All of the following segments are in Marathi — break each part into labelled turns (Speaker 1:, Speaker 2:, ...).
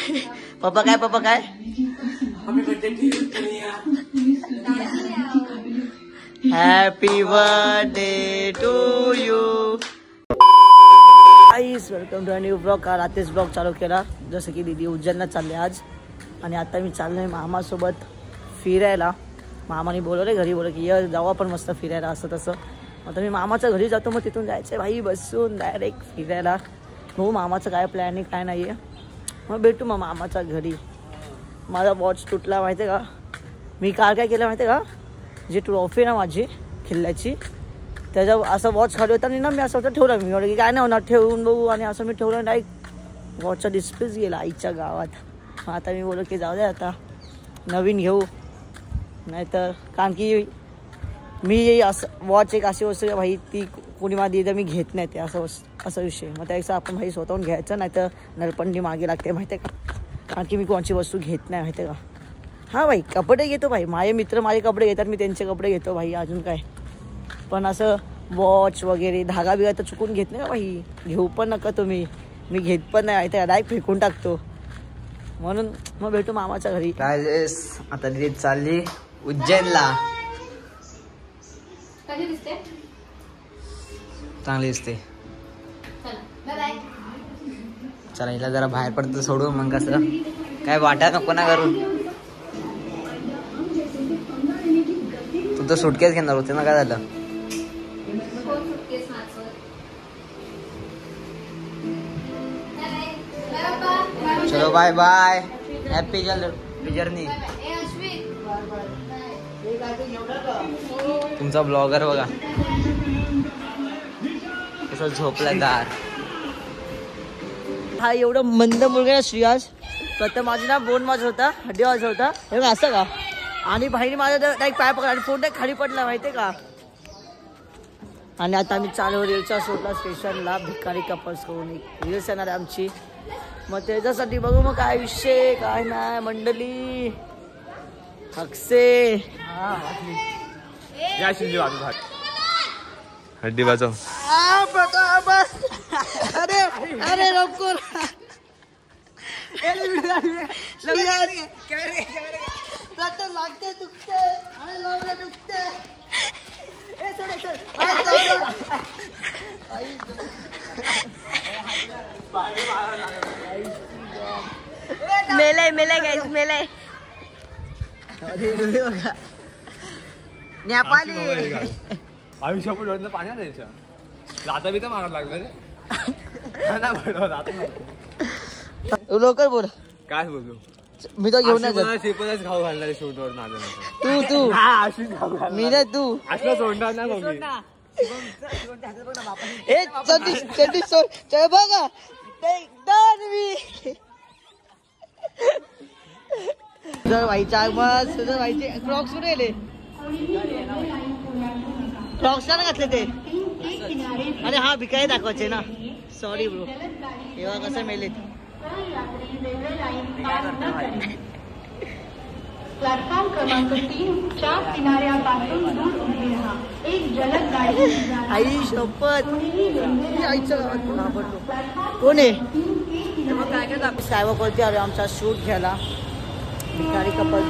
Speaker 1: पप्पा काय happy birthday to you guys, welcome to new blog. का रात्रीच ब्लॉग चालू केला. जसं की दीदी उज्जैनला चालले आज आणि आता मी चाललोय मामासोबत फिरायला. मामाने बोलवले घरी, बोलले की ये जाऊ आपण मस्त फिरायला असं तसं. आता मी मामाच्या घरी जातो, मग तिथून जायचं भाई बसून डायरेक्ट फिरायला. हो मामाचं काय प्लॅनिंग काय नाही आहे, मग भेटू मग मामाच्या घरी. माझा वॉच तुटला माहिती आहे का. मी काल काय केलं माहिती आहे का, जी ट्रॉफी ना माझी खिल्ल्याची त्याच्या असं वॉच खाली होता आणि ना मी असं होतं ठेवलं. मी म्हटलं की काय नाही होणार, ठेवून बघू. आणि असं मी ठेवलं डायरेक्ट वॉचचा डिस्प्लेच गेला आईच्या गावात. मग आता मी बोललो की जाऊ दे आता नवीन घेऊ, नाहीतर कारण की मी असं वॉच एक अशी वस्तू आहे भाई, ती कोणी मला दिली तर मी घेत नाही ते असा विषय. मग त्यापेक्षा आपण भाई स्वतःहून घ्यायचं, नाही तर नलपंडी मागे लागते माहिती आहे का. कारण की मी कोणची वस्तू घेत नाही माहिती आहे का. हां भाई कपडे घेतो भाई, माझे मित्र माझे कपडे घेतात, मी त्यांचे कपडे घेतो भाई, अजून काय. पण असं वॉच वगैरे धागा बिगा तर चुकून घेत नाही का भाई. घेऊ पण नका तुम्ही, मी घेत पण नाही माहिती आहे, डायरेक्ट फेकून टाकतो. म्हणून मग भेटू मामाच्या घरी.
Speaker 2: काय आता दिदी चालली उज्जैनला. चांगली दिसते. चला हिला जरा बाहेर पडतं सोडू, मग कसं काय वाटा नको ना करून. तू तर सुटकेस घेणार होते ना, काय झालं. चलो बाय बाय, हॅपी जर्नी. तुमचा ब्लॉगर बघा कसं झोपलाय दार.
Speaker 1: हा एवढं मंद मुलगा आहे श्रीयाज. तर माझी ना बोन वाजत होता, हड्डी वाजत होता हे असं का. आणि भाईने माझा डायरेक्ट पाय पकडला आणि फोन डायरेक्ट खाली पडला माहितीये का. आणि आता आम्ही चालू रीलच्या शोधला स्टेशनला. भिकारी कपल्स करून एक रील्स येणार आहे आमची, मग त्याच्यासाठी बघू मग काय विषय काय नाही. मंडळी हक्से
Speaker 3: हड्डी वाजव.
Speaker 1: अरे अरे नको लागते दुखते आणि लावले दुखते.
Speaker 4: मेले गाइस मेले.
Speaker 1: नेपाली
Speaker 3: आयुष्य पण पाण्यात यायच्या राता बी तर मारायला लागलं रे.
Speaker 1: लवकर बोल.
Speaker 3: काय बोलू,
Speaker 1: मी तर घेऊन नाही
Speaker 3: शेपच खाऊ घालणार शूटवर नाद.
Speaker 1: तू मी नाही तू
Speaker 3: असलं सोडणार ना मग.
Speaker 1: चल बघा तुझं व्हायच्या मग तुझं व्हायचे क्रॉक्स कुठे गेले. क्रॉक्स का घातले ते. अरे हा भिकारी दाखवायचे ना, सॉरी ब्रो. एव्हा कसं मेले.
Speaker 5: प्लॅटफॉर्म क्रमांक 3च्या किनाऱ्यापासून दूर उभी राहा. एक जलद गाडी.
Speaker 1: आई शपथ आईचं कोण आहे. काय करते अरे आमचा शूट घ्यायला. भिकारी कपल.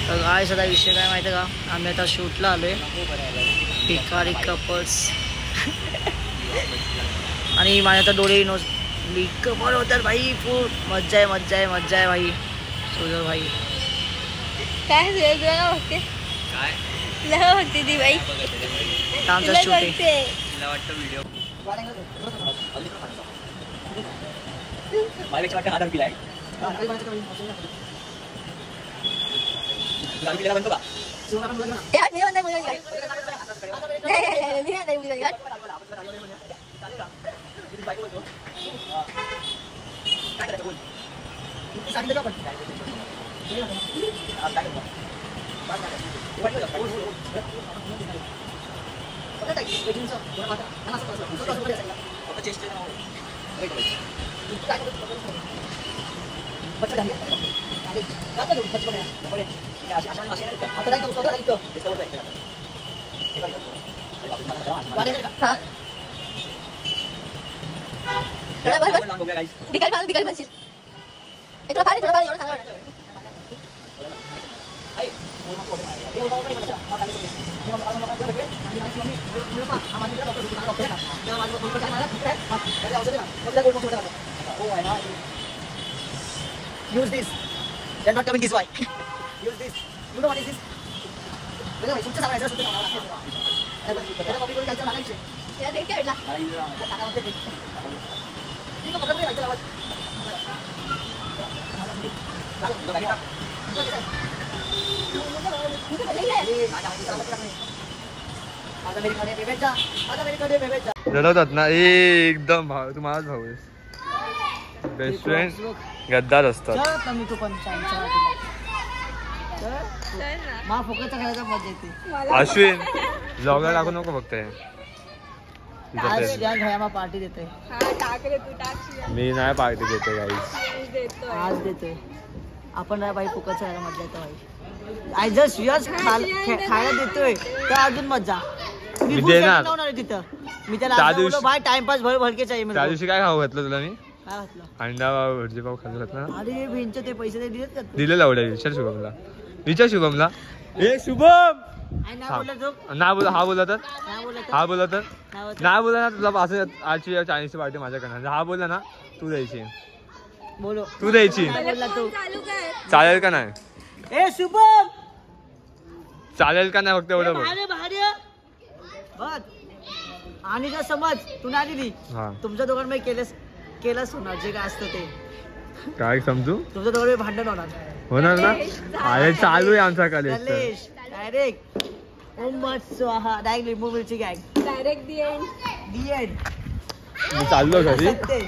Speaker 1: तर काय सध्या विषय काय माहिती आहे का, आम्ही आता शूटला आलोय भिकारी कपल्स. आणि माझ्या आता डोळे कपल होतात भाई. फुल मज्जा आहे भाई. सुजल भाई
Speaker 4: काय बघते काय बघते ती बाई.
Speaker 1: आमचा shooting Use this. They're not coming this way. Use this. You know what is this?
Speaker 3: रडवतात ना एकदम भाऊ, तू माझाच भाऊ आहेस. बेस्ट फ्रेंड गद्दार असतात.
Speaker 1: मी तू पण मा फोकसचा करायचा मजा येते.
Speaker 3: अश्विन ब्लॉगला टाकू नको फक्त हे.
Speaker 1: आज या घरामा पार्टी देतोय.
Speaker 3: मी नाही पार्टी देतो गाईस.
Speaker 1: आज देतोय आपण नाही बाई फोकसचा करायला मजा येते बाई. आय जस्ट यस खायला देतोय तर अजून मजा.
Speaker 3: मी देणार
Speaker 1: तिथं मी त्याला बाय टाइमपास भरके चाहिए.
Speaker 3: त्या दिवशी काय खाऊ घातलं तुला मी?
Speaker 1: काय घातलं?
Speaker 3: अंडा भटजी पाव खाल्लं घातलं.
Speaker 1: अरे बेंच ते पैसे ते दिलेत का?
Speaker 3: दिलेलं एवढ्या. विचार शुभमला. विचार शुभमला. ए शुभम नाही बोला. हा बोला तर हा बोला तर नाही बोला ना. तुला असं आजची चायनीजची पार्टी माझ्याकडनं. हा बोला ना तू द्यायची.
Speaker 1: बोलो
Speaker 3: तू द्यायची. चालेल का नाही?
Speaker 1: ए शुभम
Speaker 3: चालेल का नाही फक्त एवढं बोल.
Speaker 1: बघ आणि जर समज तू नाही दिली तुमच्या दोघांमध्ये केलंच होणार जे काय असतं ते.
Speaker 3: काय समजू?
Speaker 1: तुमच्या दोघांमध्ये भांडण
Speaker 3: होणार ना. अरे चालू आहे आमचा कॉलेज.
Speaker 1: डायरेक्ट ओम मत स्वाहा डायरेक्ट लिंबू मिरची गँग
Speaker 4: डायरेक्ट दी एंड.
Speaker 3: मी चाललो घरी.
Speaker 1: काय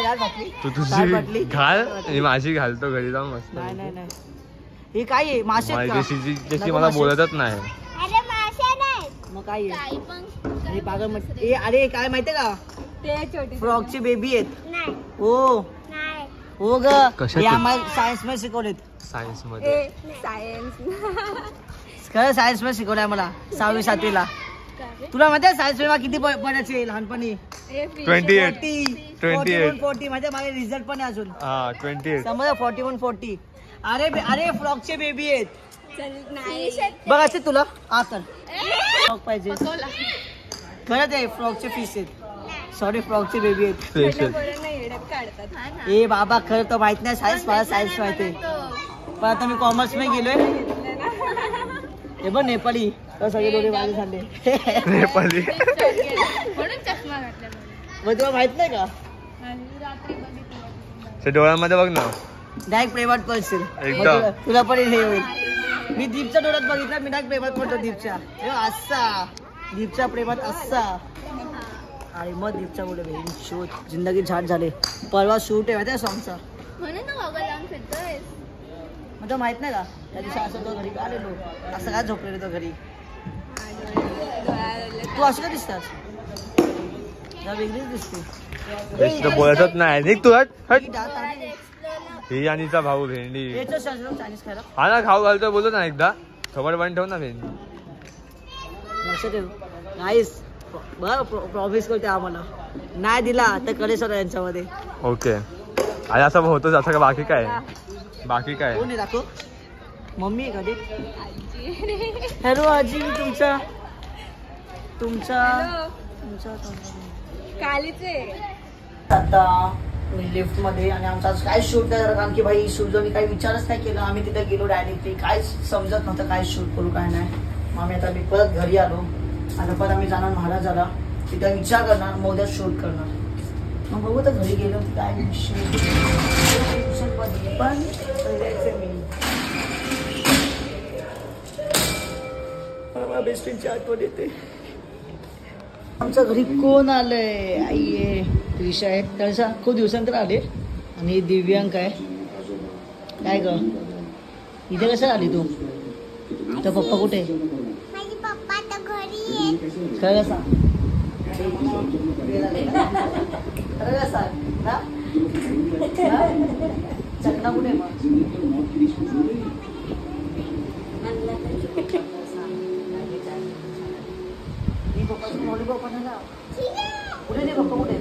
Speaker 1: घाल बाटली?
Speaker 3: तू तुझी घाल मी माझी घालतो घरी जाऊन मस्त.
Speaker 1: नाही हे काय आहे? मासे
Speaker 3: जशी मला बोलतच नाही.
Speaker 1: मग काय आहे? पागल अरे काय माहितीये का? फ्रॉकची बेबी आहेत. हो ग आम्हाला सायन्स मध्ये शिकवलेत.
Speaker 3: सायन्स मध्ये
Speaker 1: खरं सायन्स मध्ये शिकवलंय मला 6वी 7वीला. तुला माहिती आहे सायन्स मध्ये किती पडायचे लहानपणी? 40 माझ्या मागे रिझल्ट पण आहे अजून.
Speaker 3: 28
Speaker 1: समजा 41-40. अरे फ्रॉकचे बेबी आहेत. बघ असे तुला कर फ्रॉक पाहिजे. खरंच आहे फ्रॉकचे पीस आहेत. सॉरी फ्रॉकचे बेबी आहेत. ए बाबा खरं तर माहित नाही सायन्स. मला सायन्स माहिती आहे पण आता मी कॉमर्स मध्ये गेलोय. हे बघ नेपाळी सगळे डोळे माझे झाले.
Speaker 3: नेपाळी
Speaker 1: मग तुला माहित नाही का?
Speaker 3: डोळ्यामध्ये बघ ना
Speaker 1: डायरेक्ट प्रेमात पडशील. तुला पण हे होईल. मी दीपच्या डोळ्यात बघितलं मी डायरेक्ट प्रेमात पडतो दीपच्या. असा दीपच्या प्रेमात असा. आणि मग दीपच्या मुळे शूट जिंदगी झाट झाले. परवा शूट आहे माहिती आहे सॉंगचा. म्हणजे माहित नाही का त्या दिवशी असं तो घरी आलेलो असं काय झोपलेलो तो घरी. तू असं का दिसतात? वेगळीच दिसते.
Speaker 3: बोलतच नाही तू. ही आणीचा भाऊ भेंडी
Speaker 1: चायनीज खायला
Speaker 3: हा ना खाऊ घालतो बोलतो ना एकदा. खबर पण ठेव ना भेंडी.
Speaker 1: लक्ष ठेव नाहीस. बरं प्रॉमिस करते आम्हाला नाही दिला तर कडे सर यांच्यामध्ये.
Speaker 3: ओके आणि असं होतोच असं का? बाकी काय
Speaker 1: कोण आहे दाखव? मम्मी आहे कधी? हॅलो आजी मी तुमचा आता लिफ्ट मध्ये. आणि आमचा काय शूट नाही झालं कारण की भाई शूटचा काही विचारच नाही केला. आम्ही तिथे गेलो डायरेक्टली. काय समजत नव्हतं काय शूट करू काय नाही. मग आम्ही आता मी परत घरी आलो. आता परत आम्ही जाणार महाराजाला. तिथे विचार करणार मग उद्या शूट करणार. मग बघू तर घरी गेलो काय पण बेस्ट फ्रेंडची आठवण येते. आमच्या घरी कोण आलंय? आई आहे त्रिशा आहे. त्याच्या खूप दिवसांतर आले. आणि दिव्यांक आहे. काय ग इथे कसं आली तू? तर पप्पा कुठे? खरं सांग. खरं सांग ना. चकना कुठे मग? पप्पा कुठे? पप्पा कुठे?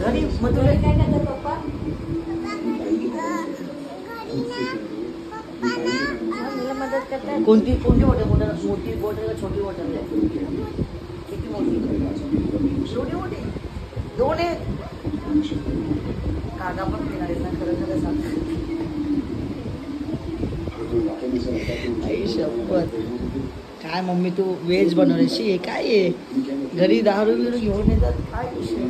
Speaker 1: घरी मग तुला
Speaker 4: काय करतात पप्पा? मला मदत करतात.
Speaker 1: कोणती कोणती बॉटल मोठी बॉटल का छोटी बॉटल आहे? किती मोठी? छोटी मोठी 2 आहे. काका पण पिणार आहे ना खरं खरं सांग. आई शपथ काय मम्मी तू व्हेज बनवलीशी हे काय आहे घरी दारू बिरू घेऊन येतात काय विषय.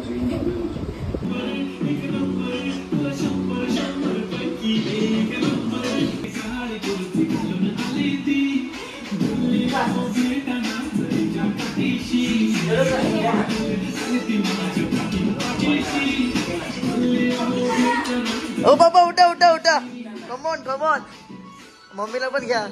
Speaker 1: ओ बाबा उठा उठा उठा कमॉन कमॉन मम्मीला पण घ्या.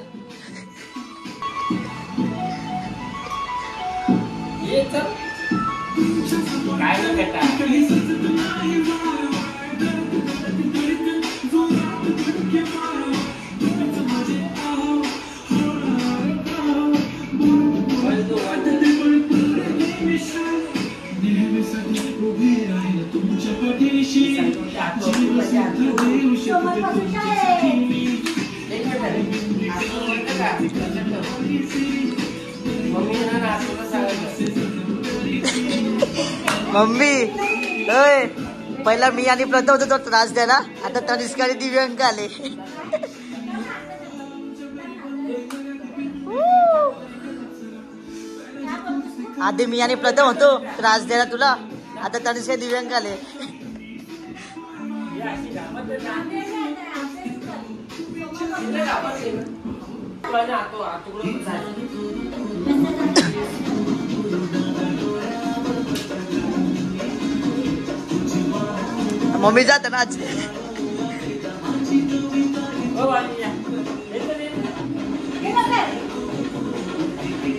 Speaker 1: मम्मी ओय पहिला मी आणि प्रथम होतो तो त्रास द्यायला आता तनिष्का आणि दिव्यांक आले. आधी मी आणि प्रथम होतो त्रास द्यायला तुला आता तनिष्का दिव्यांक आले. मम्मी जात ना आज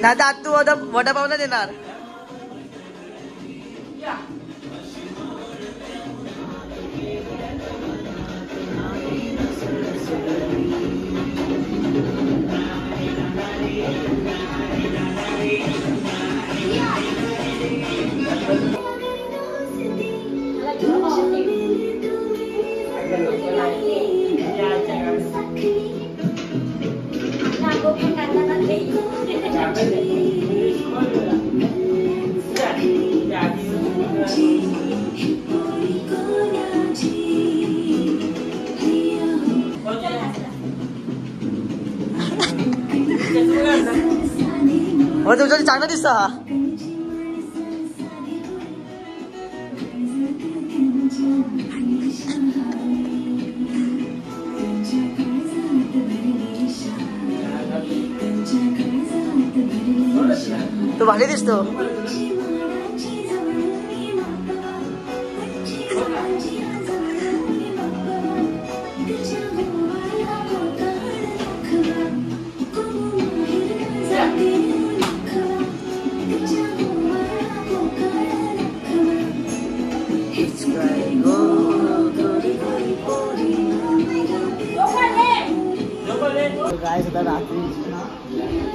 Speaker 1: दादा आज तू वडापाव ना देणार. हो तुझं चांगलं दिसतं हा. तो भारी दिसतो. काय सुद्धा रात्री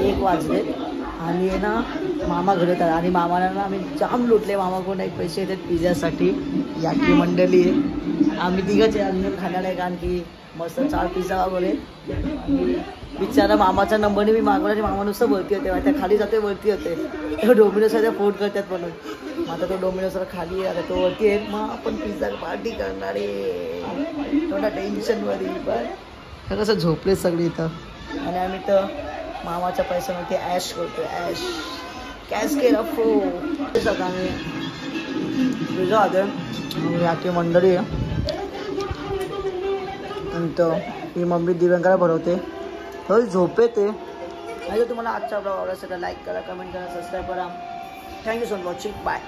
Speaker 1: 1 वाजले आणि ना मामा घरी येतात आणि मामाला ना आम्ही जाम लुटले. मामाकडून एक पैसे येतात पिझ्झासाठी. याची मंडळी आहे आम्ही तिघंच आहे अजून खाणार आहे कारण की मस्त 4 पिझ्झा मागवले. बिचारा मामाचा नंबरने मी मागवला आणि मामा नुसतं वरती होते त्या खाली जाते वरती होते डोमिनोसला फोन करतात म्हणून. मग आता तो डोमिनोसला खाली आहे आता तो वरती आहे. मग आपण पिझ्झा पार्टी करणार आहे थोडा टेन्शनमध्ये पण कसं झोपले सगळे इथं आणि आम्ही तर मामाच्या पैशामध्ये ॲश करतो ॲश कॅश केला फो सगळं आम्ही तुझं आधी याची मंडळी आहे नंतर ही मम्मी दिव्यांकाला भरवते थोडी झोप येते. आणि जर तुम्हाला आजचा ब्लॉग आवडला असेल तर लाईक करा कमेंट करा सबस्क्राईब करा. Thank you so much watching bye.